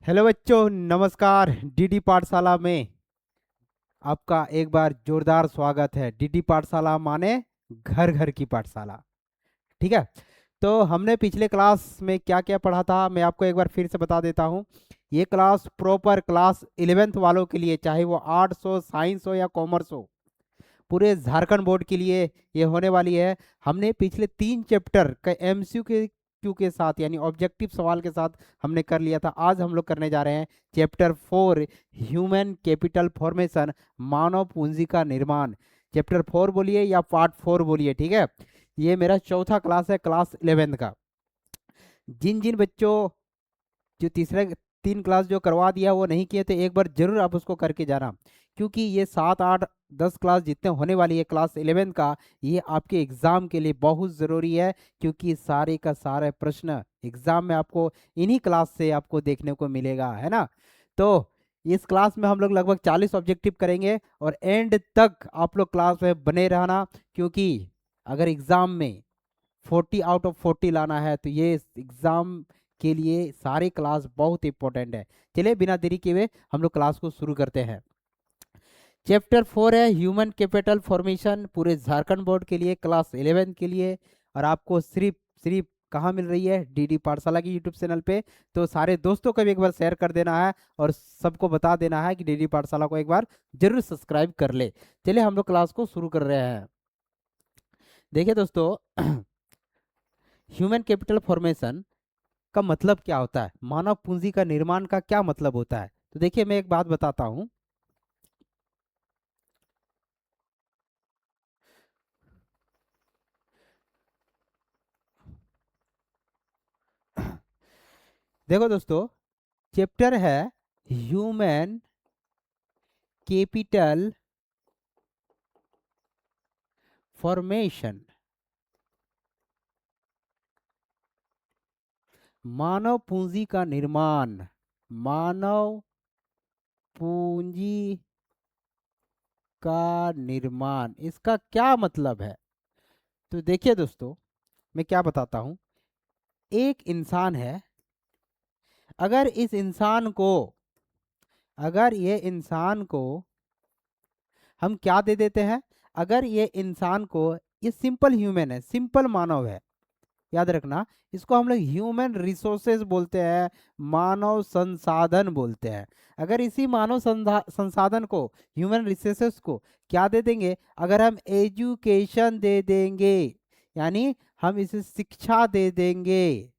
Hello बच्चों, नमस्कार। DD पाठशाला में आपका एक बार जोरदार स्वागत है। डीडी पाठशाला माने घर घर की पाठशाला। ठीक है। तो हमने पिछले क्लास में क्या क्या पढ़ा था मैं आपको एक बार फिर से बता देता हूँ। ये क्लास प्रॉपर क्लास 11th वालों के लिए, चाहे वो आर्ट्स हो, साइंस हो या कॉमर्स हो, पूरे झारखंड बोर्ड के लिए ये होने वाली है। हमने पिछले 3 चैप्टर का एमसीक्यू के साथ यानी ऑब्जेक्टिव सवाल के साथ हमने कर लिया था। आज हम लोग करने जा रहे हैं चैप्टर 4, ह्यूमन कैपिटल फॉर्मेशन, मानव पूंजी का निर्माण। चैप्टर 4 बोलिए या पार्ट 4 बोलिए, ठीक है। ये मेरा चौथा क्लास है, क्लास 11th का। जिन जिन बच्चों जो तीसरे 3 क्लास जो करवा दिया वो नहीं किए तो एक बार जरूर आप उसको करके जाना, क्योंकि ये 7, 8, 10 क्लास जितने होने वाली है क्लास 11 का, ये आपके एग्जाम के लिए बहुत ज़रूरी है। क्योंकि सारे का सारे प्रश्न एग्जाम में आपको इन्हीं क्लास से आपको देखने को मिलेगा, है ना। तो इस क्लास में हम लोग लगभग 40 ऑब्जेक्टिव करेंगे और एंड तक आप लोग क्लास में बने रहना, क्योंकि अगर एग्जाम में 40 आउट ऑफ 40 लाना है तो ये एग्जाम के लिए सारे क्लास बहुत इंपॉर्टेंट है। चलिए बिना देरी किए हुए हम लोग क्लास को शुरू करते हैं। चैप्टर 4 है ह्यूमन कैपिटल फॉर्मेशन, पूरे झारखंड बोर्ड के लिए, क्लास 11 के लिए। और आपको सिर्फ सिर्फ कहाँ मिल रही है? डीडी पाठशाला की यूट्यूब चैनल पे। तो सारे दोस्तों को भी एक बार शेयर कर देना है और सबको बता देना है कि डीडी पाठशाला को एक बार जरूर सब्सक्राइब कर ले। चलिए हम लोग क्लास को शुरू कर रहे हैं। देखिए दोस्तों, ह्यूमन कैपिटल फॉर्मेशन का मतलब क्या होता है, मानव पूंजी का निर्माण का क्या मतलब होता है। तो देखिए मैं एक बात बताता हूं। देखो दोस्तों, चैप्टर है ह्यूमन कैपिटल फॉर्मेशन, मानव पूंजी का निर्माण। मानव पूंजी का निर्माण, इसका क्या मतलब है? तो देखिए दोस्तों, मैं क्या बताता हूं। एक इंसान है, अगर इस इंसान को, अगर ये इंसान को हम क्या दे देते हैं, अगर ये इंसान को, ये सिंपल ह्यूमन है, सिंपल मानव है, याद रखना। इसको हम लोग ह्यूमन रिसोर्सेज बोलते हैं, मानव संसाधन बोलते हैं। अगर इसी मानव संसाधन को, ह्यूमन रिसोर्सेज को क्या दे देंगे, अगर हम एजुकेशन दे देंगे, यानी हम इसे शिक्षा दे देंगे,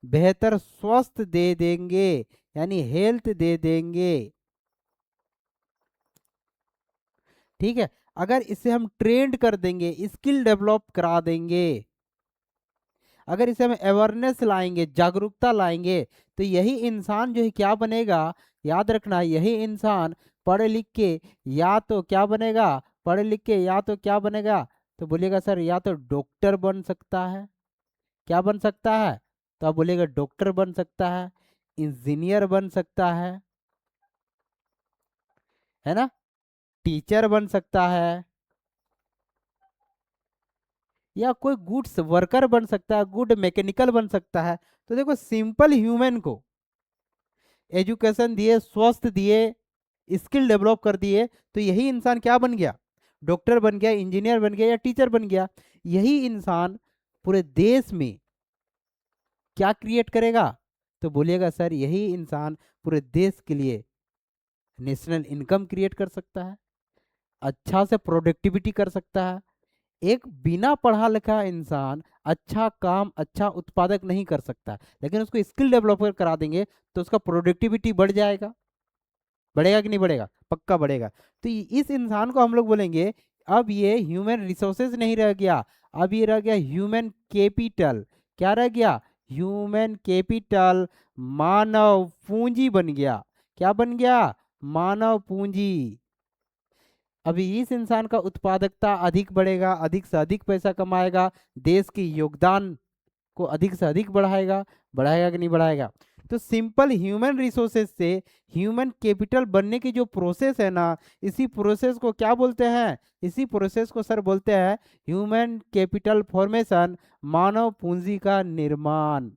बेहतर स्वस्थ दे देंगे, यानी हेल्थ दे देंगे, ठीक है। अगर इसे हम ट्रेंड कर देंगे, स्किल डेवलप करा देंगे, अगर इसे हम अवेयरनेस लाएंगे, जागरूकता लाएंगे, तो यही इंसान जो है क्या बनेगा, याद रखना, यही इंसान पढ़े लिख के या तो क्या बनेगा, पढ़े लिख के या तो क्या बनेगा, तो बोलिएगा सर या तो डॉक्टर बन सकता है। क्या बन सकता है? तो आप बोलिएगा डॉक्टर बन सकता है, इंजीनियर बन सकता है ना, टीचर बन सकता है, या कोई गुड्स वर्कर बन सकता है, गुड मैकेनिकल बन सकता है। तो देखो, सिंपल ह्यूमन को एजुकेशन दिए, स्वस्थ दिए, स्किल डेवलप कर दिए, तो यही इंसान क्या बन गया, डॉक्टर बन गया, इंजीनियर बन गया या टीचर बन गया। यही इंसान पूरे देश में क्या क्रिएट करेगा, तो बोलिएगा सर यही इंसान पूरे देश के लिए नेशनल इनकम क्रिएट कर सकता है, अच्छा से प्रोडक्टिविटी कर सकता है। एक बिना पढ़ा लिखा इंसान अच्छा काम, अच्छा उत्पादक नहीं कर सकता, लेकिन उसको स्किल डेवलपर करा देंगे तो उसका प्रोडक्टिविटी बढ़ जाएगा। बढ़ेगा कि नहीं बढ़ेगा? पक्का बढ़ेगा। तो इस इंसान को हम लोग बोलेंगे, अब ये ह्यूमन रिसोर्सेज नहीं रह गया, अब ये रह गया ह्यूमन कैपिटल। क्या रह गया? ह्यूमन कैपिटल, मानव पूंजी बन गया। क्या बन गया? मानव पूंजी। अभी इस इंसान का उत्पादकता अधिक बढ़ेगा, अधिक से अधिक पैसा कमाएगा, देश के योगदान को अधिक से अधिक बढ़ाएगा। बढ़ाएगा कि नहीं बढ़ाएगा? तो सिंपल ह्यूमन रिसोर्सेज से ह्यूमन कैपिटल बनने की जो प्रोसेस है ना, इसी प्रोसेस को क्या बोलते हैं? इसी प्रोसेस को सर बोलते हैं ह्यूमन कैपिटल फॉर्मेशन, मानव पूंजी का निर्माण।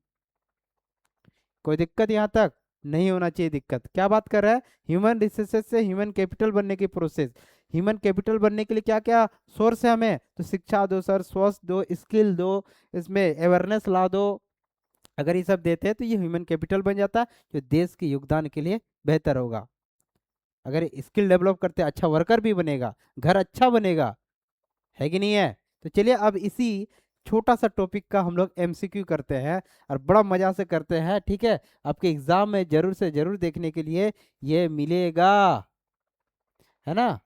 कोई दिक्कत यहाँ तक? नहीं होना चाहिए दिक्कत। क्या बात कर रहा है? ह्यूमन रिसोर्सेज से ह्यूमन कैपिटल बनने की प्रोसेस। ह्यूमन कैपिटल बनने के लिए क्या क्या सोर्स है हमें? तो शिक्षा दो सर, स्वास्थ्य दो, स्किल दो, इसमें अवेयरनेस ला दो। अगर ये सब देते हैं तो ये ह्यूमन कैपिटल बन जाता है, जो देश के योगदान के लिए बेहतर होगा। अगर स्किल डेवलप करते हैं, अच्छा वर्कर भी बनेगा, घर अच्छा बनेगा, है कि नहीं है? तो चलिए अब इसी छोटा सा टॉपिक का हम लोग एमसीक्यू करते हैं, और बड़ा मजा से करते हैं, ठीक है? आपके एग्जाम में जरूर से जरूर देखने के लिए ये मिलेगा, है ना?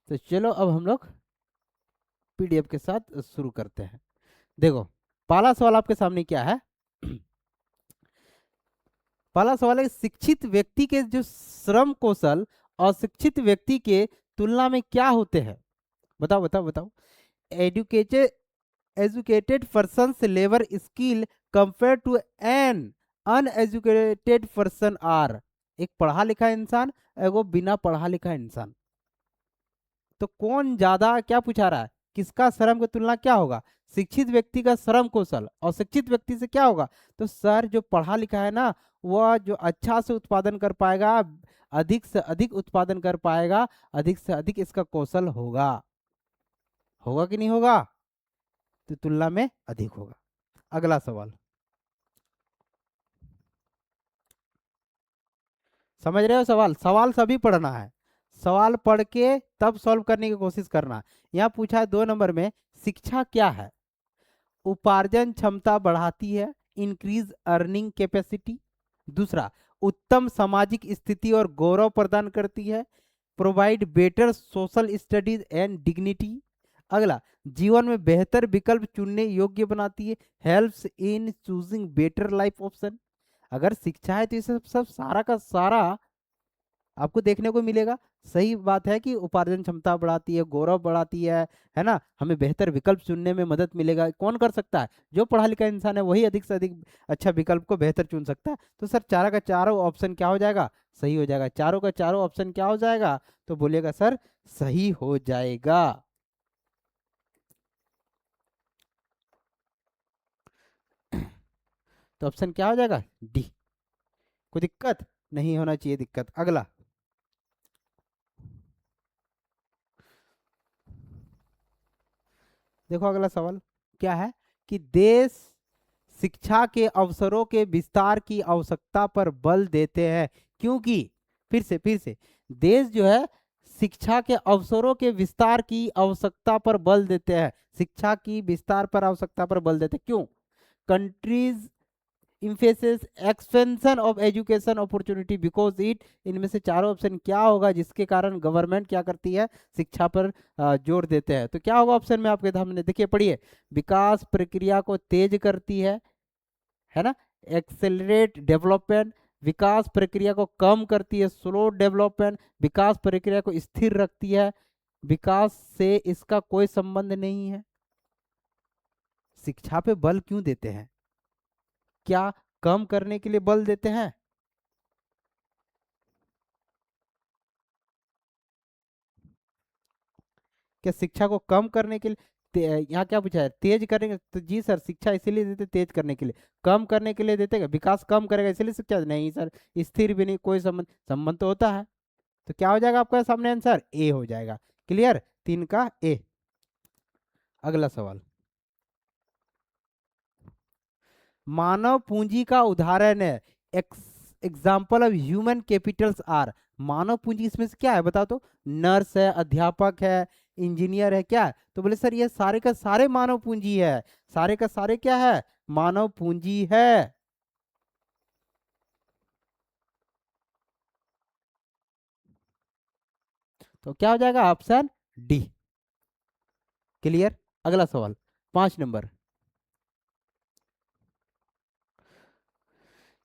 तो चलो अब हम लोग पीडीएफ के साथ शुरू करते हैं। देखो, पहला सवाल आपके सामने क्या है? पहला सवाल है, शिक्षित व्यक्ति के जो श्रम कौशल अशिक्षित व्यक्ति के तुलना में क्या होते हैं? बताओ बताओ बताओ। Educated educated person's labor skill compared to an uneducated person are। एक पढ़ा लिखा इंसान, एगो बिना पढ़ा लिखा इंसान, तो कौन ज्यादा, क्या पूछा रहा है, किसका श्रम की तुलना क्या होगा? शिक्षित व्यक्ति का श्रम कौशल और शिक्षित व्यक्ति से क्या होगा? तो सर जो पढ़ा लिखा है ना, वह जो अच्छा से उत्पादन कर पाएगा, अधिक से अधिक उत्पादन कर पाएगा, अधिक से अधिक इसका कौशल होगा। होगा कि नहीं होगा? तो तुलना में अधिक होगा। अगला सवाल, समझ रहे हो? सवाल सवाल सभी पढ़ना है, सवाल पढ़ के तब सॉल्व करने की कोशिश करना। यहाँ पूछा है 2 नंबर में, शिक्षा क्या है? उपार्जन क्षमता बढ़ाती है, इंक्रीज अर्निंग कैपेसिटी। दूसरा, उत्तम सामाजिक स्थिति और गौरव प्रदान करती है, provide better social studies and dignity. अगला, जीवन में बेहतर विकल्प चुनने योग्य बनाती है, helps in choosing better life option. अगर शिक्षा है तो ये सब सब सारा का सारा आपको देखने को मिलेगा। सही बात है कि उपार्जन क्षमता बढ़ाती है, गौरव बढ़ाती है ना? हमें बेहतर विकल्प चुनने में मदद मिलेगा। कौन कर सकता है? जो पढ़ा लिखा इंसान है वही अधिक से अधिक अच्छा विकल्प को बेहतर चुन सकता है। तो सर चारों का चारों ऑप्शन क्या हो जाएगा? सही हो जाएगा। चारों का चारों ऑप्शन क्या हो जाएगा? तो बोलिएगा सर सही हो जाएगा। तो ऑप्शन क्या हो जाएगा? डी। कोई दिक्कत नहीं होना चाहिए दिक्कत। अगला देखो, अगला सवाल क्या है कि देश शिक्षा के अवसरों के विस्तार की आवश्यकता पर बल देते हैं, क्योंकि, फिर से देश जो है शिक्षा के अवसरों के विस्तार की आवश्यकता पर बल देते हैं, शिक्षा की विस्तार पर आवश्यकता पर बल देते हैं। क्यों? Countries emphasis expansion of education opportunity because it, इनमें से चारों ऑप्शन क्या होगा जिसके कारण गवर्नमेंट क्या करती है? शिक्षा पर जोर देते हैं। तो क्या होगा ऑप्शन में आपके सामने? देखिए पढ़िए, विकास प्रक्रिया को तेज करती है ना? एक्सेलरेट डेवलपमेंट, विकास प्रक्रिया को कम करती है, स्लो डेवलपमेंट, विकास प्रक्रिया को स्थिर रखती है, विकास से इसका कोई संबंध नहीं है। शिक्षा पे बल क्यों देते हैं? क्या कम करने के लिए बल देते हैं? क्या शिक्षा को कम करने के लिए? यहाँ क्या पूछा है? तेज करेंगे तो जी सर शिक्षा इसीलिए देते तेज करने के लिए। कम करने के लिए देते क्या? विकास कम करेगा इसलिए शिक्षा? नहीं सर, स्थिर भी नहीं, कोई संबंध, संबंध तो होता है। तो क्या हो जाएगा आपका सामने आंसर? ए हो जाएगा। क्लियर? 3 का ए। अगला सवाल, मानव पूंजी का उदाहरण है, example of human capitals are. मानव पूंजी इसमें से क्या है बताओ तो? नर्स है, अध्यापक है, इंजीनियर है, क्या है? तो बोले सर ये सारे का सारे मानव पूंजी है, सारे का सारे क्या है? मानव पूंजी है। तो क्या हो जाएगा? Option D. क्लियर? अगला सवाल, 5 नंबर,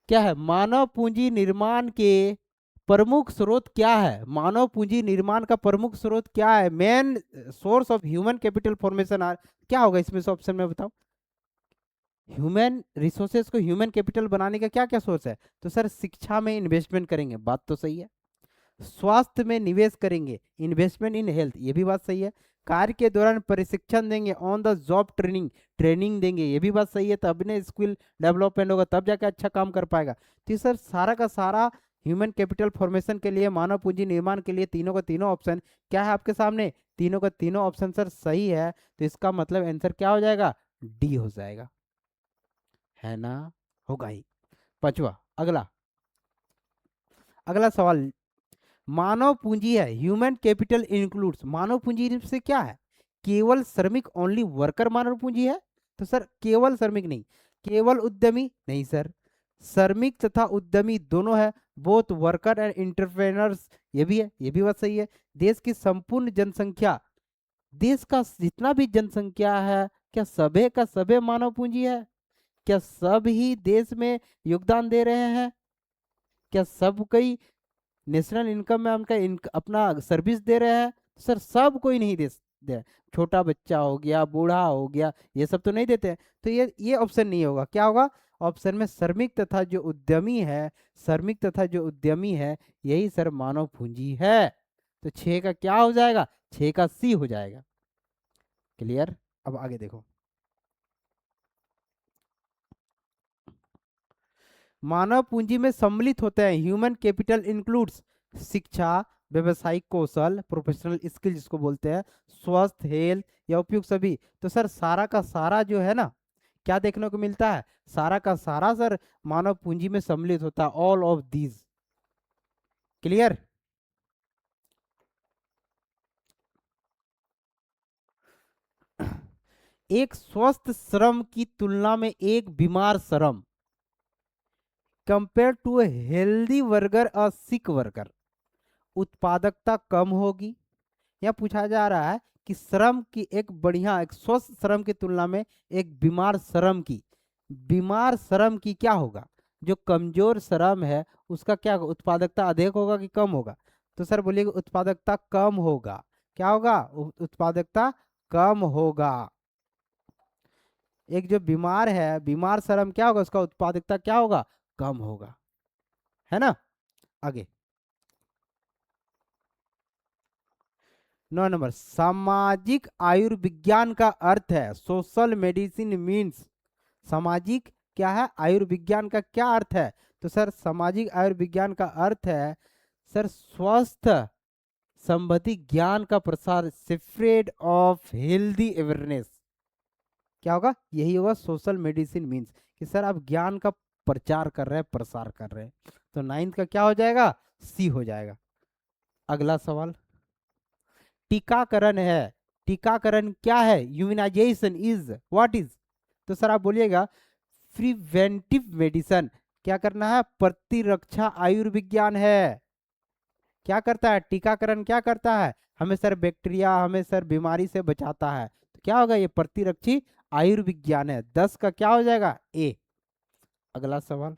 क्या है? मानव पूंजी निर्माण के प्रमुख स्रोत क्या है? मानव पूंजी निर्माण का प्रमुख स्रोत क्या है? Main source of human capital formation are, क्या होगा इसमें से? ऑप्शन में बताओ। ह्यूमन रिसोर्सेज को ह्यूमन कैपिटल बनाने का क्या क्या सोर्स है? तो सर शिक्षा में इन्वेस्टमेंट करेंगे, बात तो सही है। स्वास्थ्य में निवेश करेंगे, इन्वेस्टमेंट इन हेल्थ, ये भी बात सही है। कार्य के दौरान प्रशिक्षण देंगे, on the job training, training देंगे, ये भी बात सही है, तब ने स्किल डेवलपमेंट होगा, तब जाके अच्छा काम कर पाएगा। तो सर सारा का सारा ह्यूमन कैपिटल फॉर्मेशन के लिए, मानव पूंजी निर्माण के लिए तीनों का तीनों ऑप्शन क्या है आपके सामने, तीनों का तीनों ऑप्शन सर सही है। तो इसका मतलब आंसर क्या हो जाएगा, डी हो जाएगा, है ना, होगा ही। पांचवा, अगला अगला सवाल, मानव पूंजी है, ह्यूमन कैपिटल इंक्लूड्स, मानव पूंजी से क्या है, केवल श्रमिक, ओनली वर्कर मानव पूंजी है? तो सर केवल श्रमिक नहीं, केवल उद्यमी नहीं सर, श्रमिक तथा उद्यमी दोनों है, बोथ वर्कर एंड इंटरप्रेनर्स, ये भी है, ये भी बात सही है। देश की संपूर्ण जनसंख्या, देश का जितना भी जनसंख्या है, क्या सभे का सभे मानव पूंजी है? क्या सब ही देश में योगदान दे रहे हैं? क्या सब कोई नेशनल इनकम में उनका अपना सर्विस दे रहे हैं? सर सब कोई नहीं दे, छोटा बच्चा हो गया, बूढ़ा हो गया, ये सब तो नहीं देते हैं। तो ये ऑप्शन नहीं होगा, क्या होगा ऑप्शन में, श्रमिक तथा जो उद्यमी है, श्रमिक तथा जो उद्यमी है, यही सर मानव पूंजी है। तो 6 का क्या हो जाएगा, 6 का सी हो जाएगा। क्लियर? अब आगे देखो, मानव पूंजी में सम्मिलित होते हैं, ह्यूमन कैपिटल इंक्लूड्स शिक्षा, व्यवसायिक कौशल, प्रोफेशनल स्किल जिसको बोलते हैं, स्वास्थ्य, हेल्थ या उपयुक्त सभी। तो सर सारा का सारा जो है ना, क्या देखने को मिलता है, सारा का सारा सर मानव पूंजी में सम्मिलित होता है, ऑल ऑफ दीज। क्लियर? एक स्वस्थ श्रम की तुलना में एक बीमार श्रम, compare to a healthy worker, a sick worker, उत्पादकता कम होगी। यह पूछा जा रहा है कि श्रम की एक बढ़िया, एक स्वस्थ श्रम की तुलना में एक बीमार श्रम की, बीमार श्रम की क्या होगा, जो कमजोर श्रम है उसका क्या होगा, उत्पादकता अधिक होगा कि कम होगा? तो सर बोलिएगा उत्पादकता कम होगा। क्या होगा, उत्पादकता कम होगा। एक जो बीमार है, बीमार श्रम क्या होगा, उसका उत्पादकता क्या होगा, कम होगा, है ना। आगे 9 नंबर, सामाजिक आयुर्विज्ञान का अर्थ है, सोशल मेडिसिन मीन्स, सामाजिक क्या है, आयुर्विज्ञान का क्या अर्थ है? तो सर सामाजिक आयुर्विज्ञान का अर्थ है सर स्वास्थ्य संबंधी ज्ञान का प्रसार, स्प्रेड ऑफ हेल्दी अवेयरनेस। क्या होगा, यही होगा सोशल मेडिसिन मीन्स, कि सर आप ज्ञान का प्रचार कर रहे हैं, प्रसार कर रहे हैं। तो 9th का क्या हो जाएगा, सी हो जाएगा। अगला सवाल, टीकाकरण है, टीकाकरण क्या है, इम्यूनाइजेशन इज व्हाट इज? तो सर आप बोलिएगा प्रिवेंटिव मेडिसिन, क्या करना है, प्रतिरक्षा आयुर्विज्ञान है। क्या करता है टीकाकरण, क्या करता है, हमें सर बैक्टीरिया, हमें सर बीमारी से बचाता है। तो क्या होगा, ये प्रतिरक्षी आयुर्विज्ञान है। 10 का क्या हो जाएगा, ए। अगला सवाल,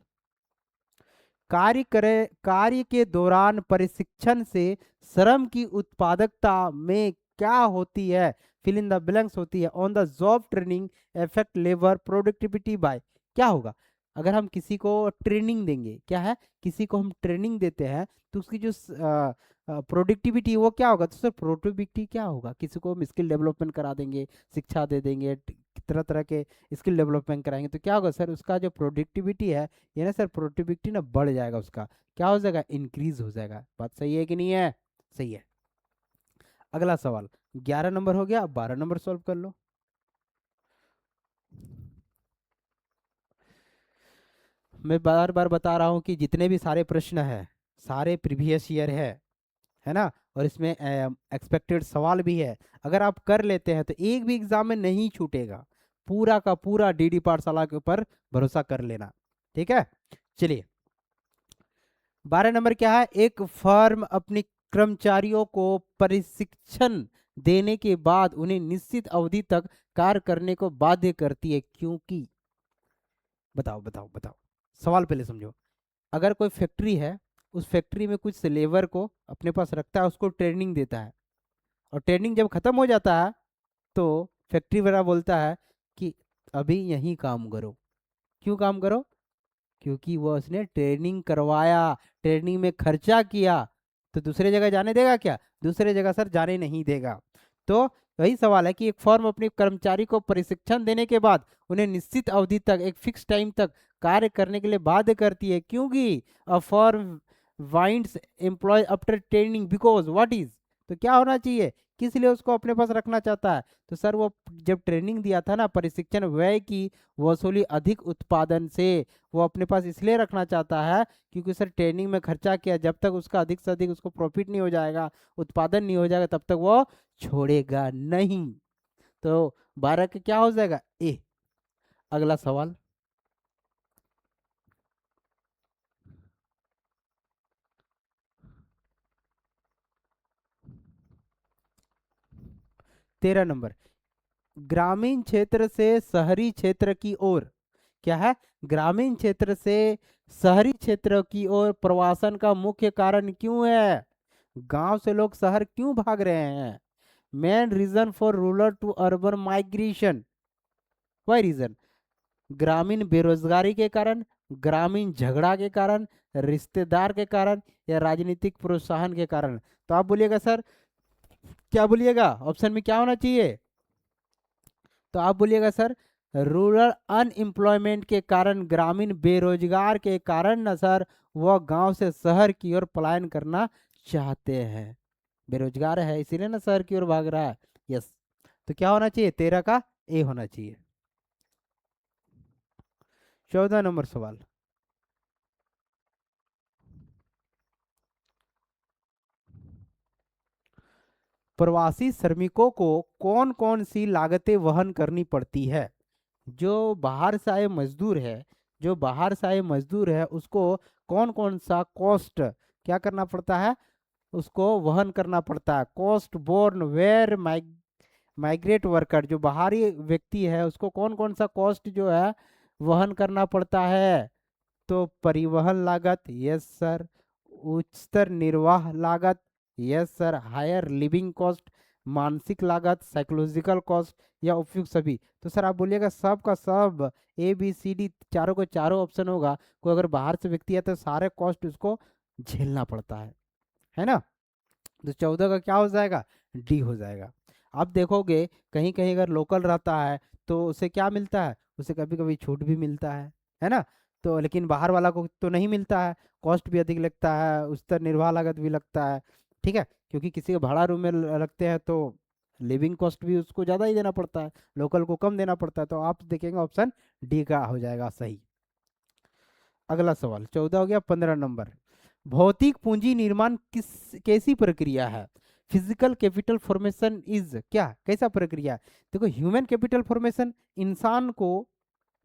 कार्य के दौरान प्रशिक्षण से श्रम की उत्पादकता में क्या होती है, फिल इन द ब्लैंक्स होती है, on the job training effect labour productivity bye, क्या होगा? अगर हम किसी को ट्रेनिंग देंगे, क्या है, किसी को हम ट्रेनिंग देते हैं, तो उसकी जो प्रोडक्टिविटी वो क्या होगा? तो सर प्रोडक्टिविटी क्या होगा, किसी को हम स्किल डेवलपमेंट करा देंगे, शिक्षा दे देंगे, तरह तरह के स्किल डेवलपमेंट कराएंगे, तो क्या होगा सर, उसका जो प्रोडक्टिविटी है, ये ना सर प्रोडक्टिविटी ना बढ़ जाएगा, उसका क्या हो जाएगा, इंक्रीज हो जाएगा। बात सही है कि नहीं है? सही है। अगला सवाल, 11 नंबर हो गया, अब 12 नंबर सॉल्व कर लो। मैं बार बार बता रहा हूँ कि जितने भी सारे प्रश्न है, सारे प्रीवियस ईयर है ना, और इसमें एक्सपेक्टेड सवाल भी है। अगर आप कर लेते हैं तो एक भी एग्जाम में नहीं छूटेगा, पूरा का पूरा डीडी पाठशाला के ऊपर भरोसा कर लेना, ठीक है। चलिए 12 नंबर क्या है, एक फर्म अपनी कर्मचारियों को प्रशिक्षण देने के बाद उन्हें निश्चित अवधि तक कार्य करने को बाध्य करती है, क्योंकि, बताओ बताओ बताओ, सवाल पहले समझो। अगर कोई फैक्ट्री है, उस फैक्ट्री में कुछ लेबर को अपने पास रखता है, उसको ट्रेनिंग देता है, और ट्रेनिंग जब खत्म हो जाता है तो फैक्ट्री वाला बोलता है कि अभी यहीं काम करो। क्यों काम करो? क्योंकि वो उसने ट्रेनिंग करवाया, ट्रेनिंग में खर्चा किया। तो दूसरे जगह जाने देगा क्या? दूसरे जगह सर जाने नहीं देगा। तो वही सवाल है कि एक फर्म अपने कर्मचारी को प्रशिक्षण देने के बाद उन्हें निश्चित अवधि तक, एक फिक्स टाइम तक कार्य करने के लिए बाध्य करती है, क्योंकि a firm winds employ after training because what is, तो क्या होना चाहिए, किस लिए उसको अपने पास रखना चाहता है, तो सर वो जब ट्रेनिंग दिया था ना, प्रशिक्षण व्यय की वसूली अधिक उत्पादन से, वो अपने पास इसलिए रखना चाहता है क्योंकि सर ट्रेनिंग में खर्चा किया, जब तक उसका अधिक से अधिक उसको प्रॉफिट नहीं हो जाएगा, उत्पादन नहीं हो जाएगा, तब तक वो छोड़ेगा नहीं। तो 12 का क्या हो जाएगा, ए। अगला सवाल, तेरह नंबर, ग्रामीण क्षेत्र से शहरी क्षेत्र की ओर, क्या है, ग्रामीण क्षेत्र से शहरी क्षेत्र की ओर प्रवासन का मुख्य कारण क्यों है, गांव से लोग शहर क्यों भाग रहे हैं, main reason for rural to urban migration, वही रीजन, ग्रामीण बेरोजगारी के कारण, ग्रामीण झगड़ा के कारण, रिश्तेदार के कारण, या राजनीतिक प्रोत्साहन के कारण, तो आप बोलिएगा सर, क्या बोलिएगा, ऑप्शन में क्या होना चाहिए, तो आप बोलिएगा सर रूरल अनएम्प्लॉयमेंट के कारण, ग्रामीण बेरोजगार के कारण ना सर, वह गांव से शहर की ओर पलायन करना चाहते हैं, बेरोजगार है इसीलिए ना शहर की ओर भाग रहा है। यस, तो क्या होना चाहिए, 13 का ए होना चाहिए। 14 नंबर सवाल, प्रवासी श्रमिकों को कौन कौन सी लागतें वहन करनी पड़ती है, जो बाहर से आए मजदूर है, जो बाहर से आए मजदूर है उसको कौन कौन सा कॉस्ट क्या करना पड़ता है, उसको वहन करना पड़ता है, cost borne where migrate worker, जो बाहरी व्यक्ति है उसको कौन कौन सा कॉस्ट जो है वहन करना पड़ता है, तो परिवहन लागत, यस सर, उच्चतर निर्वाह लागत, yes sir, higher living cost, मानसिक लागत, साइकोलॉजिकल कॉस्ट, या उपयुक्त सभी, तो सर आप बोलिएगा सब का सब, ए बी सी डी चारों को चारों ऑप्शन होगा, कोई अगर बाहर से व्यक्ति है तो सारे कॉस्ट उसको झेलना पड़ता है ना, तो 14 का क्या हो जाएगा, डी हो जाएगा। अब देखोगे कहीं कहीं अगर लोकल रहता है तो उसे क्या मिलता है, उसे कभी कभी छूट भी मिलता है ना, तो लेकिन बाहर वाला को तो नहीं मिलता है, कॉस्ट भी अधिक लगता है, उस तर निर्वाह लागत भी लगता है, ठीक है, क्योंकि किसी के भाड़ा रूम में रखते हैं तो लिविंग कॉस्ट भी उसको ज़्यादा ही देना पड़ता है, लोकल को कम देना पड़ता है, तो आप देखेंगे ऑप्शन डी का हो जाएगा सही। अगला सवाल 14 हो गया। 15 नंबर, भौतिक पूंजी निर्माण किस कैसी प्रक्रिया है, फिजिकल कैपिटल फॉर्मेशन इज, क्या कैसा प्रक्रिया है, देखो ह्यूमन कैपिटल फॉर्मेशन, इंसान को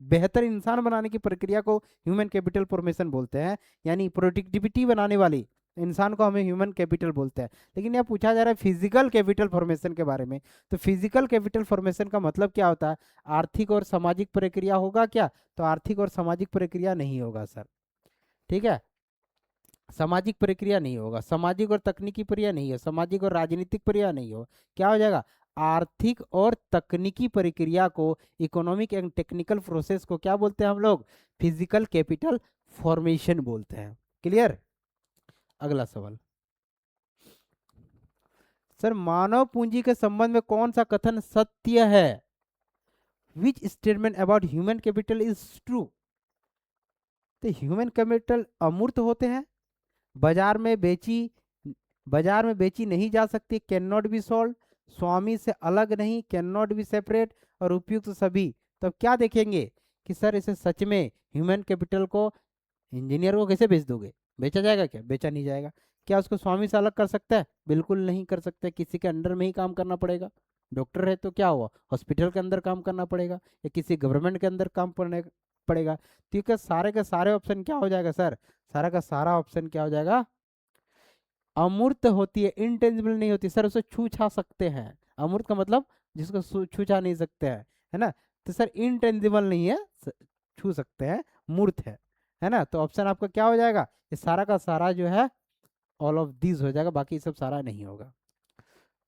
बेहतर इंसान बनाने की प्रक्रिया को ह्यूमन कैपिटल फॉर्मेशन बोलते हैं, यानी प्रोडक्टिविटी बनाने वाली इंसान को हमें ह्यूमन कैपिटल बोलते हैं, लेकिन यह पूछा जा रहा है फिजिकल कैपिटल फॉर्मेशन के बारे में, तो फिजिकल कैपिटल फॉर्मेशन का मतलब क्या होता है, आर्थिक और सामाजिक प्रक्रिया होगा क्या, तो आर्थिक और सामाजिक प्रक्रिया नहीं होगा सर, ठीक है, सामाजिक प्रक्रिया नहीं होगा, सामाजिक और तकनीकी प्रक्रिया नहीं है, सामाजिक और राजनीतिक प्रक्रिया नहीं हो, क्या हो जाएगा, आर्थिक और तकनीकी प्रक्रिया को, इकोनॉमिक एंड टेक्निकल प्रोसेस को क्या बोलते हैं हम लोग, फिजिकल कैपिटल फॉर्मेशन बोलते हैं। क्लियर। अगला सवाल, सर मानव पूंजी के संबंध में कौन सा कथन सत्य है, which statement about human capital is true, तो ह्यूमन कैपिटल अमूर्त होते हैं, बाजार में बेची बाजार में बेची नहीं जा सकती, कैन नॉट बी सोल्ड, स्वामी से अलग नहीं, कैन नॉट बी सेपरेट, और उपयुक्त सभी, तो अब क्या देखेंगे कि सर इसे सच में ह्यूमन कैपिटल को इंजीनियर को कैसे बेच दोगे, बेचा जाएगा क्या, बेचा नहीं जाएगा, क्या उसको स्वामी से अलग कर सकता है, बिल्कुल नहीं कर सकते, किसी के अंडर में ही काम करना पड़ेगा, डॉक्टर है तो क्या हुआ, हॉस्पिटल के अंदर काम करना पड़ेगा, या किसी गवर्नमेंट के अंदर काम करने पड़ेगा, तो ये सारे के सारे ऑप्शन क्या हो जाएगा सर, सारा का सारा ऑप्शन क्या हो जाएगा, अमूर्त होती है, इंटेंजिबल नहीं होती सर, उसे छू छा सकते हैं, अमूर्त का मतलब जिसको छू छा नहीं सकते हैं, है ना, तो सर इंटेंजिबल नहीं है, छू सकते हैं, मूर्त है ना, तो ऑप्शन आपका क्या हो जाएगा, ये सारा का सारा जो है ऑल ऑफ दीज हो जाएगा, बाकी सब सारा नहीं होगा।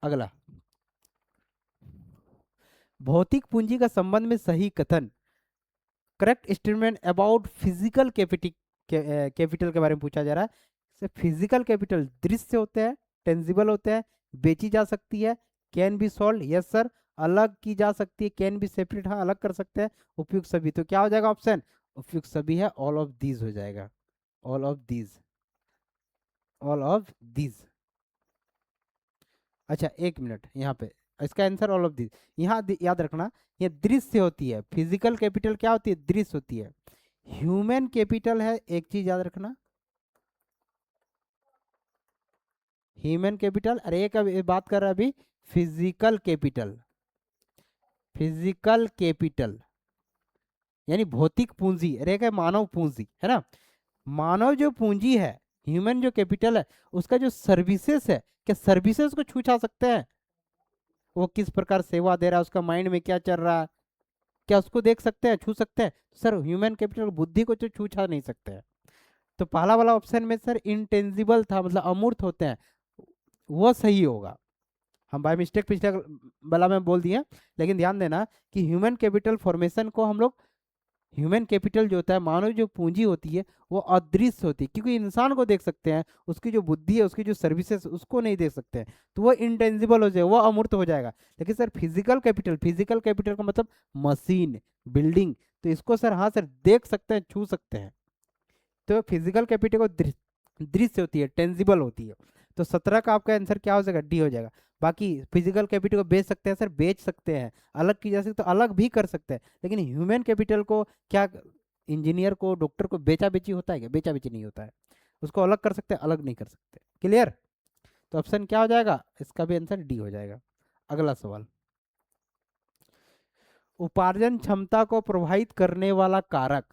अगला, भौतिक पूंजी का संबंध में सही कथन, correct statement about physical capital के बारे में पूछा जा रहा है, फिजिकल कैपिटल दृश्य होते हैं, टेंजिबल होते हैं, बेची जा सकती है, can be solve, yes sir, अलग की जा सकती है, कैन बी सेपरेट, हाँ अलग कर सकते हैं। उपयुक्त सभी, तो क्या हो जाएगा ऑप्शन, उपयुक्त सभी है, ऑल ऑफ दीज हो जाएगा, all of these, all of these. अच्छा एक मिनट यहाँ पे, इसका आंसर ऑल ऑफ दीज। यहाँ याद रखना, ये दृश्य होती है, फिजिकल कैपिटल क्या होती है, दृश्य होती है। ह्यूमन कैपिटल है, एक चीज याद रखना, ह्यूमन कैपिटल, अरे एक अभी बात कर रहा है अभी फिजिकल कैपिटल, फिजिकल कैपिटल यानी भौतिक पूंजी, अरे एक है मानव पूंजी, है ना। मानव जो पूंजी है, ह्यूमन जो कैपिटल है, उसका जो सर्विसेज है, क्या सर्विसेज को छू छा सकते हैं, वो किस प्रकार सेवा दे रहा है, उसका माइंड में क्या चल रहा है, क्या उसको देख सकते हैं, छू सकते हैं, सर ह्यूमन कैपिटल बुद्धि को तो छू छा नहीं सकते हैं। तो पहला वाला ऑप्शन में सर इंटेंजिबल था, मतलब अमूर्त होते हैं, वो सही होगा। हम बाय मिस्टेक पिछले वाला में बोल दिए, लेकिन ध्यान देना कि ह्यूमन कैपिटल फॉर्मेशन को हम लोग, ह्यूमन कैपिटल जो होता है, मानव जो पूंजी होती है, वो अदृश्य होती है, क्योंकि इंसान को देख सकते हैं, उसकी जो बुद्धि है, उसकी जो सर्विसेज, उसको नहीं देख सकते हैं, तो वो इंटेंजिबल हो जाएगा, वो अमूर्त हो जाएगा। लेकिन sir physical capital, physical capital का मतलब मशीन, बिल्डिंग, तो इसको सर हाँ सर देख सकते हैं, छू सकते हैं, तो फिजिकल कैपिटल को दृश्य होती है, टेंजिबल होती है। तो 17 का आपका आंसर क्या हो जाएगा, डी हो जाएगा। बाकी फिजिकल कैपिटल को बेच सकते हैं सर, बेच सकते हैं, अलग की जा सकती तो अलग भी कर सकते हैं, लेकिन ह्यूमन कैपिटल को क्या, इंजीनियर को, डॉक्टर को बेचा बेची होता है क्या, बेचा बेची नहीं होता है, उसको अलग कर सकते हैं, अलग नहीं कर सकते। क्लियर, तो ऑप्शन क्या हो जाएगा, इसका भी आंसर डी हो जाएगा। अगला सवाल, उपार्जन क्षमता को प्रभावित करने वाला कारक,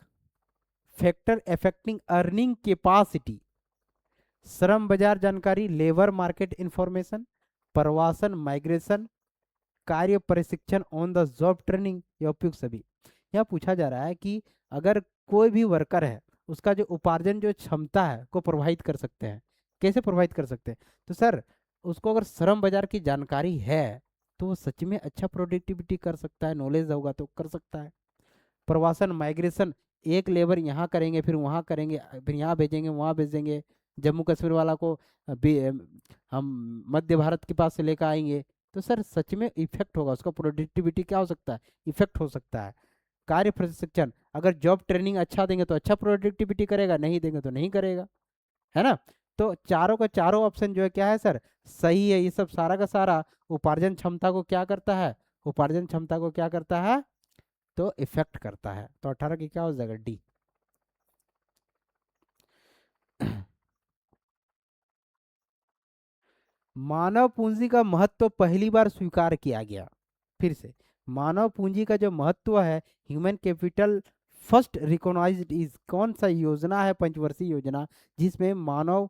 फैक्टर अफेक्टिंग अर्निंग कैपेसिटी, श्रम बाजार जानकारी, लेबर मार्केट इंफॉर्मेशन, प्रवासन माइग्रेशन, कार्य प्रशिक्षण ऑन द जॉब ट्रेनिंग, या उपयुक्त सभी। यहाँ पूछा जा रहा है कि अगर कोई भी वर्कर है, उसका जो उपार्जन जो क्षमता है को प्रभावित कर सकते हैं, कैसे प्रभावित कर सकते हैं, तो सर उसको अगर श्रम बाजार की जानकारी है, तो वो सच में अच्छा प्रोडक्टिविटी कर सकता है, नॉलेज होगा तो कर सकता है। प्रवासन माइग्रेशन, एक लेबर यहाँ करेंगे, फिर वहाँ करेंगे, फिर यहाँ भेजेंगे, वहाँ भेजेंगे, जम्मू कश्मीर वाला को हम मध्य भारत के पास से लेकर आएंगे, तो सर सच में इफेक्ट होगा, उसका प्रोडक्टिविटी क्या हो सकता है, इफेक्ट हो सकता है। कार्य प्रशिक्षण, अगर जॉब ट्रेनिंग अच्छा देंगे तो अच्छा प्रोडक्टिविटी करेगा, नहीं देंगे तो नहीं करेगा, है ना। तो चारों का चारों ऑप्शन जो है क्या है सर, सही है। ये सब सारा का सारा उपार्जन क्षमता को क्या करता है, उपार्जन क्षमता को क्या करता है, तो इफेक्ट करता है। तो 18 की क्या हो जाएगा, डी। मानव पूंजी का महत्व पहली बार स्वीकार किया गया, फिर से मानव पूंजी का जो महत्व है, human capital first recognised is, कौन सा योजना है, पंचवर्षीय योजना, जिसमें मानव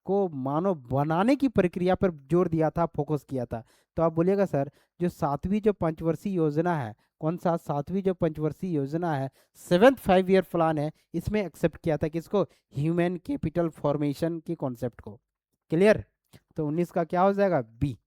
को मानव बनाने की प्रक्रिया पर जोर दिया था, फोकस किया था। तो आप बोलिएगा सर जो सातवीं जो पंचवर्षीय योजना है, कौन सा सातवीं जो पंचवर्षीय योजना है, 7th 5 ईयर प्लान है, इसमें एक्सेप्ट किया था किसको, ह्यूमन कैपिटल फॉर्मेशन की कॉन्सेप्ट को। क्लियर, तो 19 का क्या हो जाएगा, बी।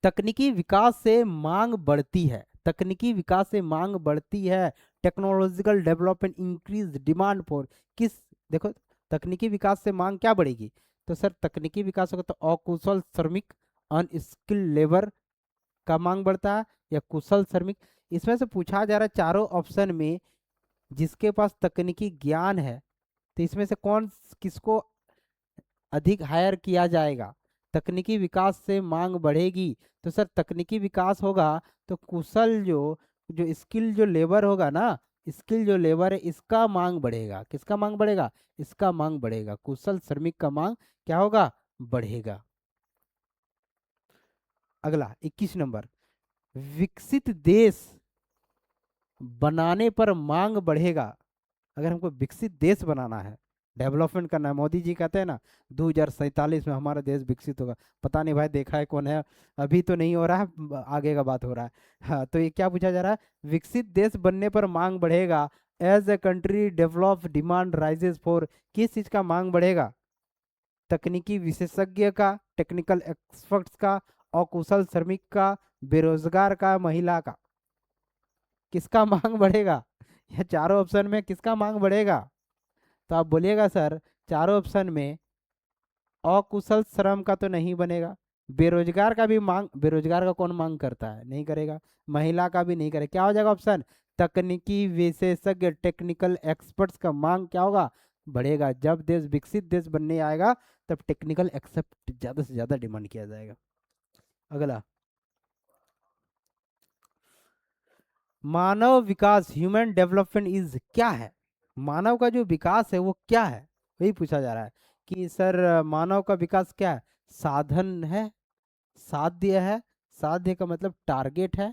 तकनीकी विकास से मांग बढ़ती है, तकनीकी विकास से मांग बढ़ती है, technological development increase demand for, किस, देखो तकनीकी विकास से मांग क्या बढ़ेगी, तो सर तकनीकी विकास होगा तो अकुशल श्रमिक, अनस्किल्ड लेबर का मांग बढ़ता है, या कुशल श्रमिक। इसमें से पूछा जा रहा है चारों ऑप्शन में जिसके पास तकनीकी ज्ञान है, तो इसमें से कौन, किसको अधिक हायर किया जाएगा, तकनीकी विकास से मांग बढ़ेगी, तो सर तकनीकी विकास होगा तो कुशल जो स्किल जो लेबर होगा ना, स्किल जो लेबर है इसका मांग बढ़ेगा, किसका मांग बढ़ेगा, इसका मांग बढ़ेगा, कुशल श्रमिक का मांग क्या होगा, बढ़ेगा। अगला 21 नंबर, विकसित देश बनाने पर मांग बढ़ेगा, अगर हमको विकसित देश बनाना है, डेवलपमेंट करना है, मोदी जी कहते हैं ना 2047 में हमारा देश विकसित होगा, पता नहीं भाई देखा है कौन है, अभी तो नहीं हो रहा है, आगे का बात हो रहा है। हाँ, तो ये क्या पूछा जा रहा है, विकसित देश बनने पर मांग बढ़ेगा, as a country develop demand rises for, किस चीज का मांग बढ़ेगा, तकनीकी विशेषज्ञ का, टेक्निकल एक्सपर्ट्स का, अकुशल श्रमिक का, बेरोजगार का, महिला का, किसका मांग बढ़ेगा, या चारों ऑप्शन में किसका मांग बढ़ेगा? तो आप बोलिएगा सर चारों ऑप्शन में अकुशल श्रम का तो नहीं बनेगा, बेरोजगार का भी मांग, बेरोजगार का कौन मांग करता है, नहीं करेगा, महिला का भी नहीं करेगा, क्या हो जाएगा ऑप्शन? तकनीकी विशेषज्ञ टेक्निकल एक्सपर्ट्स का मांग क्या होगा? बढ़ेगा। जब देश विकसित देश बनने आएगा तब टेक्निकल एक्सपर्ट ज्यादा से ज्यादा डिमांड किया जाएगा। अगला, मानव विकास ह्यूमन डेवलपमेंट इज क्या है? मानव का जो विकास है वो क्या है, वही पूछा जा रहा है कि सर मानव का विकास क्या है? साधन है, साध्य है, साध्य का मतलब टारगेट है,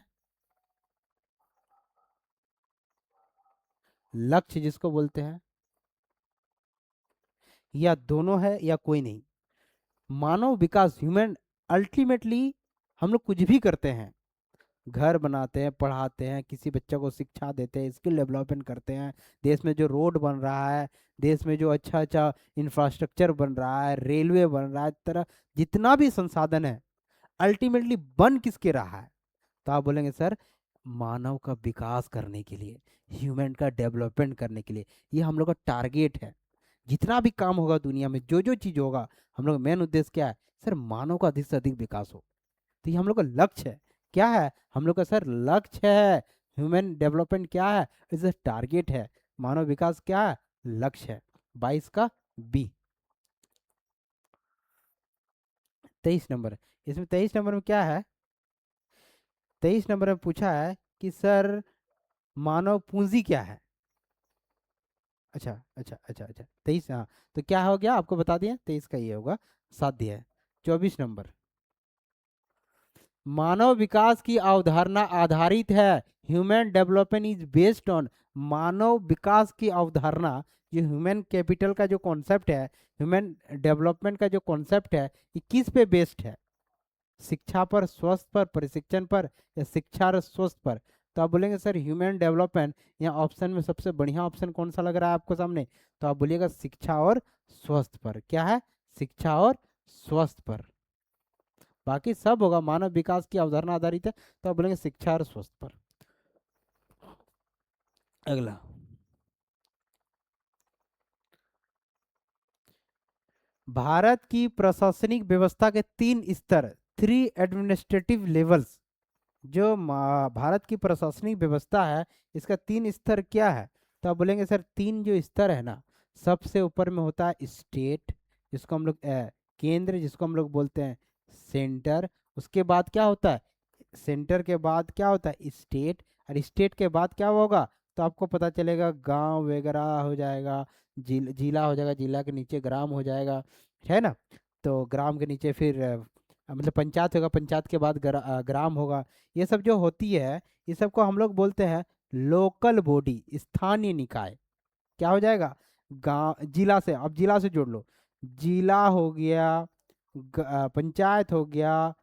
लक्ष्य जिसको बोलते हैं, या दोनों है या कोई नहीं। मानव विकास ह्यूमन, अल्टीमेटली हम लोग कुछ भी करते हैं, घर बनाते हैं, पढ़ाते हैं, किसी बच्चे को शिक्षा देते हैं, स्किल डेवलपमेंट करते हैं, देश में जो रोड बन रहा है, देश में जो अच्छा अच्छा इंफ्रास्ट्रक्चर बन रहा है, रेलवे बन रहा है, तरह जितना भी संसाधन है अल्टीमेटली बन किसके रहा है? तो आप बोलेंगे सर मानव का विकास करने के लिए, ह्यूमन का डेवलपमेंट करने के लिए, ये हम लोग का टारगेट है। जितना भी काम होगा दुनिया में, जो जो चीज़ होगा, हम लोग मेन उद्देश्य क्या है? सर मानव का अधिक से अधिक विकास हो। तो ये हम लोग का लक्ष्य है। क्या है हम लोग का सर? लक्ष्य है। ह्यूमन डेवलपमेंट क्या है? इस टारगेट है। मानव विकास क्या है? लक्ष्य है। 22 का बी। 23 नंबर, इसमें 23 नंबर में क्या है? 23 नंबर में पूछा है कि सर मानव पूंजी क्या है? अच्छा अच्छा अच्छा अच्छा, 23, हाँ। तो क्या हो गया आपको बता दिया, 23 का ये होगा, साध्य है। 24 नंबर, मानव विकास की अवधारणा आधारित है, human development is based on. मानव विकास की अवधारणा, जो ह्यूमन कैपिटल का जो कॉन्सेप्ट है, ह्यूमन डेवलपमेंट का जो कॉन्सेप्ट है, ये किस पे बेस्ड है? शिक्षा पर, स्वास्थ्य पर, प्रशिक्षण पर, या शिक्षा और स्वास्थ्य पर? तो आप बोलेंगे सर ह्यूमन डेवलपमेंट, यहाँ ऑप्शन में सबसे बढ़िया ऑप्शन कौन सा लग रहा है आपको सामने? तो आप बोलिएगा शिक्षा और स्वास्थ्य पर। क्या है? शिक्षा और स्वास्थ्य पर। बाकी सब होगा, मानव विकास की अवधारणा आधारित है, तो आप बोलेंगे शिक्षा और स्वास्थ्य पर। अगला, भारत की प्रशासनिक व्यवस्था के 3 स्तर, 3 एडमिनिस्ट्रेटिव लेवल्स, जो भारत की प्रशासनिक व्यवस्था है, इसका 3 स्तर क्या है? तो आप बोलेंगे सर 3 जो स्तर है ना, सबसे ऊपर में होता है स्टेट, जिसको हम लोग केंद्र, जिसको हम लोग बोलते हैं सेंटर। उसके बाद क्या होता है? सेंटर के बाद क्या होता है? स्टेट। और स्टेट के बाद क्या होगा? तो आपको पता चलेगा गांव वगैरह हो जाएगा, जिला हो जाएगा, जिला के नीचे ग्राम हो जाएगा, है ना? तो ग्राम के नीचे फिर मतलब पंचायत होगा, पंचायत के बाद ग्राम होगा। ये सब जो होती है, ये सब को हम लोग बोलते हैं लोकल बॉडी, स्थानीय निकाय। क्या हो जाएगा? गांव, जिला से, अब जिला से जोड़ लो, जिला हो गया, पंचायत हो गया,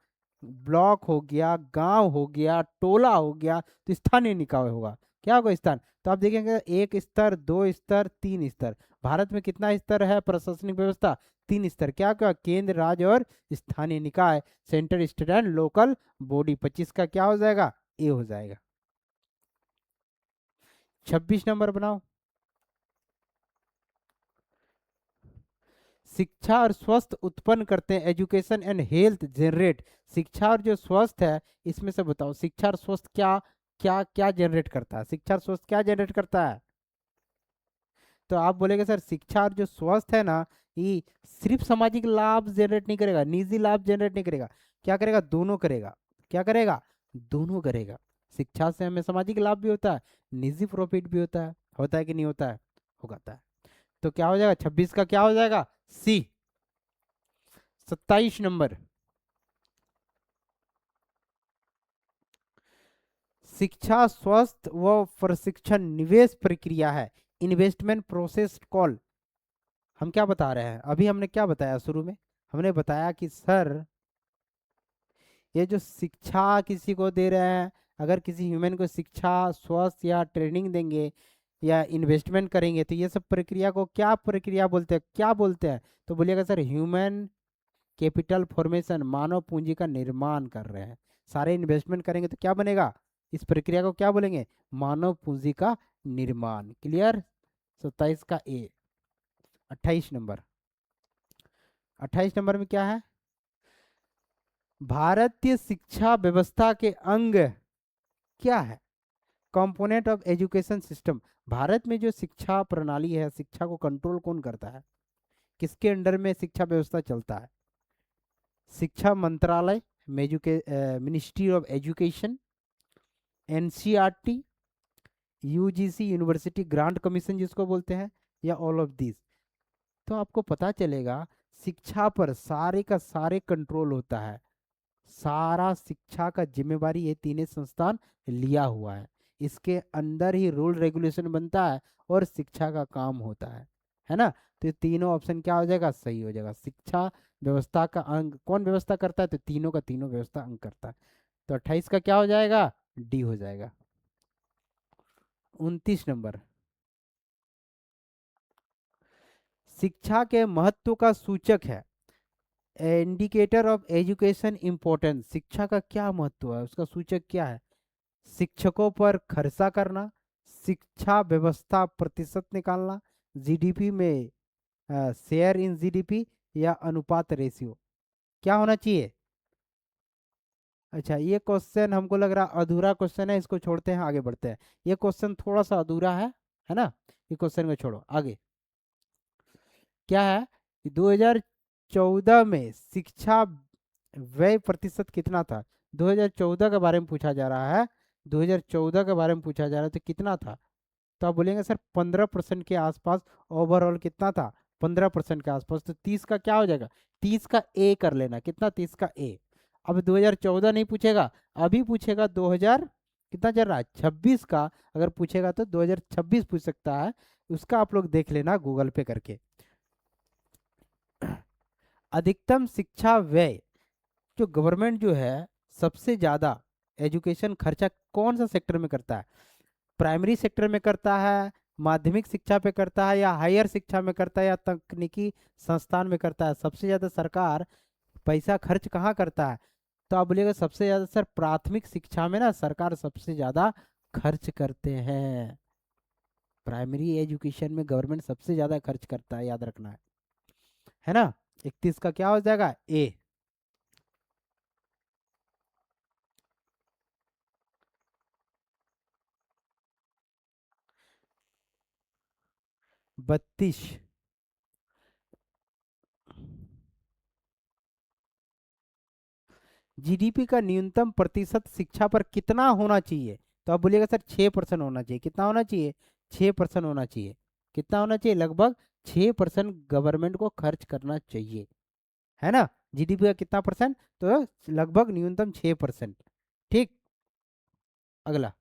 ब्लॉक हो गया, गांव हो गया, टोला हो गया, तो स्थानीय निकाय होगा। क्या होगा? स्थान। तो आप देखेंगे 1 स्तर, 2 स्तर, 3 स्तर। भारत में कितना स्तर है प्रशासनिक व्यवस्था? 3 स्तर। क्या क्या? केंद्र, राज्य और स्थानीय निकाय, centre, state and local body. 25 का क्या हो जाएगा? ए हो जाएगा। 26 नंबर बनाओ, शिक्षा और स्वस्थ उत्पन्न करते हैं, एजुकेशन एंड हेल्थ जनरेट। शिक्षा और जो स्वस्थ है, इसमें से बताओ शिक्षा और स्वस्थ क्या क्या क्या जनरेट करता है? शिक्षा और स्वस्थ क्या जनरेट करता है? तो आप बोलेंगे सर शिक्षा और जो स्वस्थ है ना, ये सिर्फ सामाजिक लाभ जनरेट नहीं करेगा, निजी लाभ जनरेट नहीं करेगा, क्या करेगा? दोनों करेगा। क्या करेगा? दोनों करेगा। शिक्षा से हमें सामाजिक लाभ भी होता है, निजी प्रॉफिट भी होता है कि नहीं होता है? होता है। तो क्या हो जाएगा? 26 का क्या हो जाएगा? सी। 27 नंबर, शिक्षा, स्वस्थ व प्रशिक्षण निवेश प्रक्रिया है, इन्वेस्टमेंट प्रोसेस कॉल। हम क्या बता रहे हैं? अभी हमने क्या बताया शुरू में? हमने बताया कि सर ये जो शिक्षा किसी को दे रहे हैं, अगर किसी ह्यूमन को शिक्षा, स्वास्थ्य या ट्रेनिंग देंगे या इन्वेस्टमेंट करेंगे, तो ये सब प्रक्रिया को क्या प्रक्रिया बोलते हैं? क्या बोलते हैं? तो बोलिएगा सर ह्यूमन कैपिटल फॉर्मेशन, मानव पूंजी का निर्माण कर रहे हैं। सारे इन्वेस्टमेंट करेंगे तो क्या बनेगा? इस प्रक्रिया को क्या बोलेंगे? मानव पूंजी का निर्माण। क्लियर। 27 का ए। 28 नंबर। 28 नंबर में क्या है? भारतीय शिक्षा व्यवस्था के अंग क्या है? Component of education system. Bharat में जो शिक्षा प्रणाली है, शिक्षा को कंट्रोल कौन करता है? किसके अंडर में शिक्षा व्यवस्था चलता है? शिक्षा मंत्रालय, ministry of education, NCERT, UGC university grant commission जिसको बोलते हैं, या ऑल ऑफ दिस। तो आपको पता चलेगा शिक्षा पर सारे का सारे कंट्रोल होता है। सारा शिक्षा का जिम्मेवारी ये तीनों संस्थान लिया हुआ है। इसके अंदर ही रूल रेगुलेशन बनता है और शिक्षा का काम होता है ना? तो ये तीनों ऑप्शन क्या हो जाएगा? सही हो जाएगा। शिक्षा व्यवस्था का अंग कौन व्यवस्था करता है? तो तीनों का तीनों व्यवस्था अंग करता है। तो 28 का क्या हो जाएगा? डी हो जाएगा। 29 नंबर। शिक्षा के महत्व का सूचक है, इंडिकेटर ऑफ एजुकेशन इम्पोर्टेंस। शिक्षा का क्या महत्व है, उसका सूचक क्या है? शिक्षकों पर खर्चा करना, शिक्षा व्यवस्था प्रतिशत निकालना, जीडीपी में शेयर इन जीडीपी, या अनुपात रेशियो। क्या होना चाहिए? अच्छा, ये क्वेश्चन हमको लग रहा अधूरा क्वेश्चन है, इसको छोड़ते हैं, आगे बढ़ते हैं। ये क्वेश्चन थोड़ा सा अधूरा है ना? ये क्वेश्चन को छोड़ो, आगे क्या है कि 2014 में शिक्षा व्यय प्रतिशत कितना था? 2014 के बारे में पूछा जा रहा है। 2014 के बारे में पूछा जा रहा है, तो कितना था? तो आप बोलेंगे सर 15% के आसपास। ओवरऑल कितना था? 15% के आसपास। तो 30 का क्या हो जाएगा? 30 का ए कर लेना। कितना? 30 का ए। अब 2014 नहीं पूछेगा, अभी पूछेगा 2000 कितना चल रहा है, 26 का। अगर पूछेगा तो 2026 पूछ सकता है। उसका आप लोग देख लेना गूगल पे करके। अधिकतम शिक्षा व्यय, जो गवर्नमेंट जो है सबसे ज़्यादा एजुकेशन खर्चा कौन सा सेक्टर में करता है? प्राइमरी सेक्टर में करता है, माध्यमिक शिक्षा पे करता है, या हायर शिक्षा में करता है, या तकनीकी संस्थान में करता है? सबसे ज़्यादा सरकार पैसा खर्च कहाँ करता है? तो आप बोलिएगा सबसे ज़्यादा सर प्राथमिक शिक्षा में ना सरकार सबसे ज़्यादा खर्च करते हैं। प्राइमरी एजुकेशन में गवर्नमेंट सबसे ज़्यादा खर्च करता है, याद रखना है ना? 31 का क्या हो जाएगा? ए। 32। जीडीपी का न्यूनतम प्रतिशत शिक्षा पर कितना होना चाहिए? तो आप बोलिएगा सर 6% होना चाहिए। कितना होना चाहिए? 6% होना चाहिए। कितना होना चाहिए? लगभग 6% गवर्नमेंट को खर्च करना चाहिए, है ना? जीडीपी का कितना परसेंट? तो लगभग न्यूनतम 6%। ठीक। अगला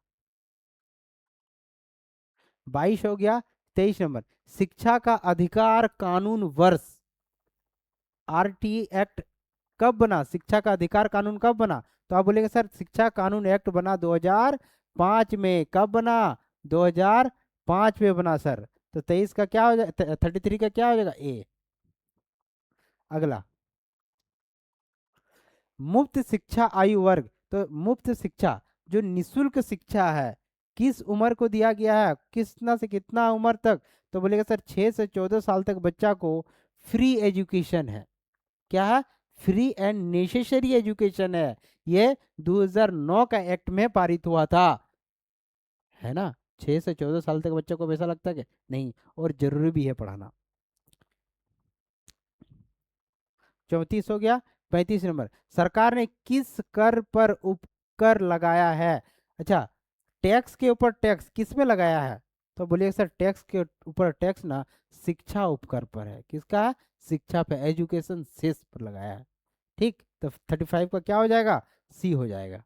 22 हो गया। 23 नंबर। शिक्षा का अधिकार कानून वर्ष, आरटी एक्ट कब बना? शिक्षा का अधिकार कानून कब बना? तो आप बोलेंगे सर शिक्षा कानून एक्ट बना 2005 में। कब बना? 2005 में बना सर। तो 23 का क्या हो जाएगा? 33 का क्या हो जाएगा? ए। अगला मुफ्त शिक्षा आयु वर्ग। तो मुफ्त शिक्षा जो निशुल्क शिक्षा है किस उम्र को दिया गया है? कितना से कितना उम्र तक? तो बोलेगा सर 6 से 14 साल तक बच्चा को फ्री एजुकेशन है। क्या है? फ्री एंड नेसेसरी एजुकेशन है। ये 2009 का एक्ट में पारित हुआ था, है ना? 6 से 14 साल तक बच्चों को वैसा लगता है कि नहीं, और जरूरी भी है पढ़ाना। 34 हो गया। 35 नंबर। सरकार ने किस कर पर उपकर लगाया है? अच्छा, टैक्स के ऊपर टैक्स किस में लगाया है? तो बोलिए सर टैक्स के ऊपर टैक्स ना शिक्षा उपकर पर है। किसका? शिक्षा पे, एजुकेशन सेस पर लगाया है। ठीक। तो 35 का क्या हो जाएगा? सी हो जाएगा।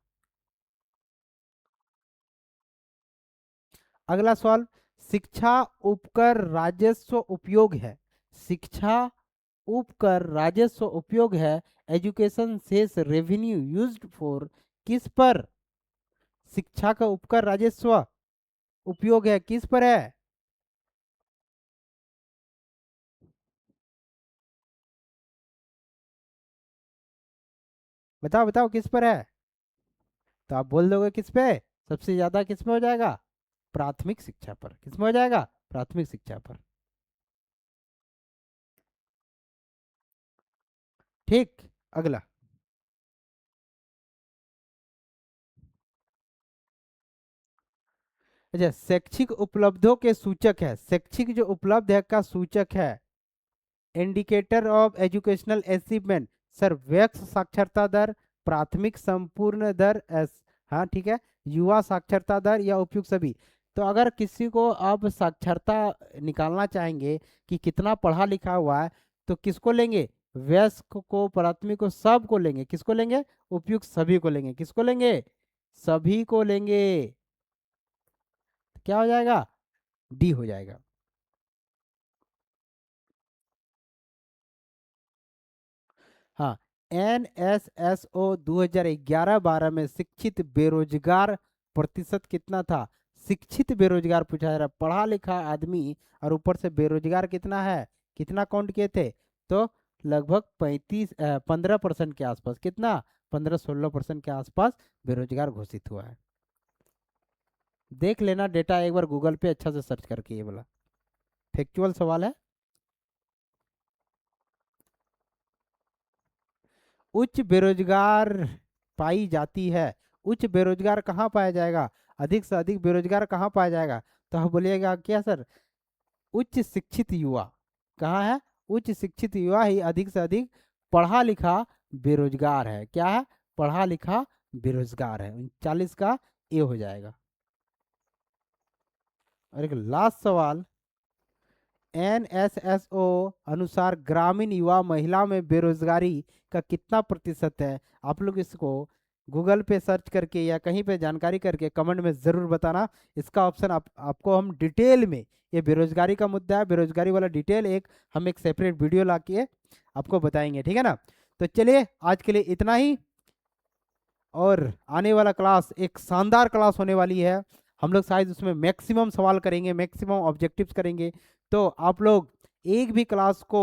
अगला सवाल। शिक्षा उपकर राजस्व उपयोग है। शिक्षा उपकर राजस्व उपयोग है। Education cess revenue used for किस पर? शिक्षा का उपकर राजस्व उपयोग है किस पर है? बताओ बताओ किस पर है? तो आप बोल दोगे किस पे? सबसे ज्यादा किस पे हो जाएगा? प्राथमिक शिक्षा पर। किसमें हो जाएगा? प्राथमिक शिक्षा पर। ठीक, अगला। अच्छा, शैक्षिक उपलब्धियों के सूचक है, शैक्षिक जो उपलब्ध है का सूचक है, indicator of educational achievement. Sir, वयस्क साक्षरता दर, प्राथमिक संपूर्ण दर, हाँ ठीक है, युवा साक्षरता दर या उपयुक्त सभी। तो अगर किसी को आप साक्षरता निकालना चाहेंगे कि कितना पढ़ा लिखा हुआ है, तो किसको लेंगे? वयस्क को, प्राथमिक को, सब को लेंगे। किसको लेंगे? उपयुक्त सभी को लेंगे। किसको लेंगे? सभी को लेंगे। क्या हो जाएगा? डी हो जाएगा। हाँ, NSSO 2011-12 में शिक्षित बेरोजगार प्रतिशत कितना था? शिक्षित बेरोजगार पूछा जा रहा है, पढ़ा लिखा आदमी और ऊपर से बेरोजगार कितना है, कितना काउंट किए थे? तो लगभग 15% के आसपास। कितना? 15-16% के आसपास बेरोजगार घोषित हुआ है। देख लेना डेटा एक बार गूगल पे अच्छा से सर्च करके, ये बोला फैक्चुअल सवाल है। उच्च बेरोजगार पाई जाती है। उच्च बेरोजगार कहाँ पाया जाएगा? अधिक से अधिक बेरोजगार कहाँ पाया जाएगा? तो आप बोलिएगा क्या सर? उच्च शिक्षित युवा। कहाँ है? उच्च शिक्षित युवा ही अधिक से अधिक पढ़ा लिखा बेरोजगार है। क्या है? पढ़ा लिखा बेरोजगार है। 39 का ए हो जाएगा। और एक लास्ट सवाल, NSSO अनुसार ग्रामीण युवा महिला में बेरोजगारी का कितना प्रतिशत है? आप लोग इसको गूगल पे सर्च करके या कहीं पे जानकारी करके कमेंट में ज़रूर बताना। इसका ऑप्शन आपको हम डिटेल में, ये बेरोजगारी का मुद्दा है, बेरोजगारी वाला डिटेल हम एक सेपरेट वीडियो ला के आपको बताएंगे। ठीक है ना? तो चलिए आज के लिए इतना ही, और आने वाला क्लास एक शानदार क्लास होने वाली है। हम लोग शायद उसमें मैक्सिमम सवाल करेंगे, मैक्सिमम ऑब्जेक्टिव्स करेंगे। तो आप लोग एक भी क्लास को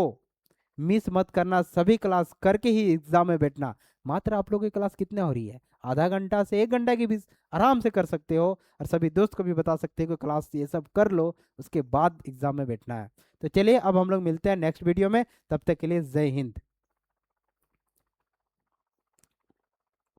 मिस मत करना, सभी क्लास करके ही एग्जाम में बैठना। मात्र आप लोगों की क्लास कितने हो रही है? आधा घंटा से 1 घंटा की भी आराम से कर सकते हो, और सभी दोस्त को भी बता सकते हो कि क्लास ये सब कर लो, उसके बाद एग्जाम में बैठना है। तो चलिए अब हम लोग मिलते हैं नेक्स्ट वीडियो में, तब तक के लिए जय हिंद।